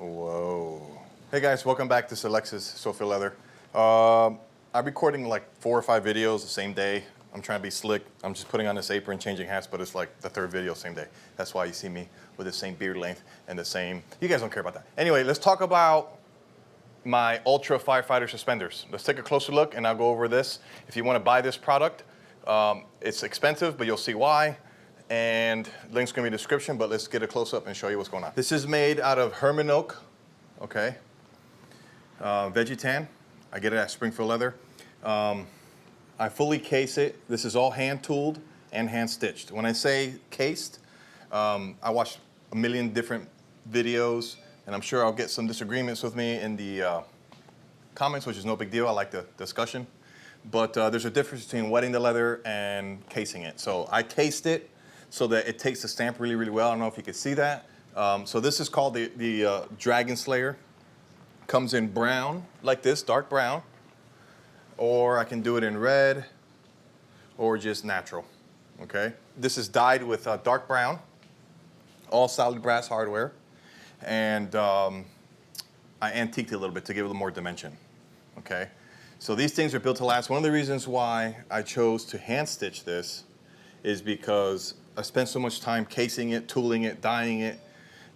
Whoa. Hey guys, welcome back to Alexis Sophia Leather. I'm recording like 4 or 5 videos the same day. I'm trying to be slick. I'm just putting on this apron, changing hats, but it's like the 3rd video same day. That's why you see me with the same beard length and the same, you guys don't care about that. Anyway, let's talk about my Ultra Firefighter suspenders. Let's take a closer look and I'll go over this. If you want to buy this product, it's expensive, but you'll see why. And link's gonna be in the description, but let's get a close up and show you what's going on. This is made out of Handmade oak, okay? Veggie tan, I get it at Springfield Leather. I fully case it. This is all hand tooled and hand stitched. When I say cased, I watched a million different videos, and I'm sure I'll get some disagreements with me in the comments, which is no big deal. I like the discussion. But there's a difference between wetting the leather and casing it. So I cased it so that it takes the stamp really, really well. I don't know if you can see that. So this is called the Dragon Slayer. Comes in brown, like this, dark brown. Or I can do it in red or just natural, okay? This is dyed with dark brown, all solid brass hardware. And I antiqued it a little bit to give it a little more dimension, okay? So these things are built to last. One of the reasons why I chose to hand stitch this is because I spent so much time casing it, tooling it, dyeing it,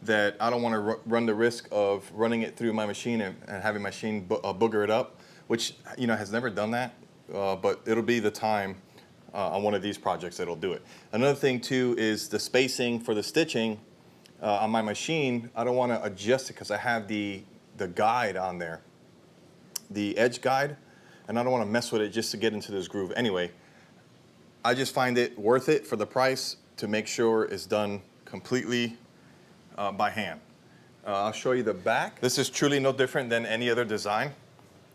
that I don't want to run the risk of running it through my machine and having my machine booger it up, which, you know, has never done that, but it'll be the time on one of these projects that'll do it. Another thing too is the spacing for the stitching on my machine. I don't want to adjust it because I have the guide on there, the edge guide, and I don't want to mess with it just to get into this groove. Anyway, I just find it worth it for the price to make sure it's done completely by hand. I'll show you the back. This is truly no different than any other design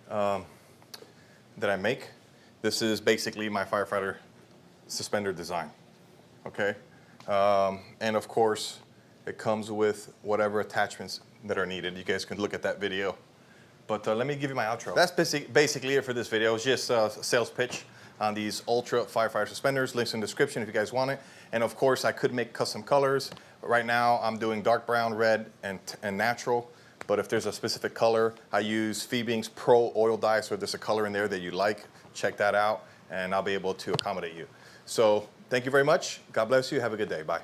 that I make. This is basically my Firefighter suspender design, okay? And of course, it comes with whatever attachments that are needed. You guys can look at that video. But let me give you my outro. That's basically it for this video. It's just a sales pitch on these Ultra Firefighter suspenders. Links in the description if you guys want it. And of course, I could make custom colors. Right now, I'm doing dark brown, red, and natural. But if there's a specific color, I use Phoebing's Pro Oil Dye. So if there's a color in there that you like, check that out, and I'll be able to accommodate you. So thank you very much. God bless you. Have a good day. Bye.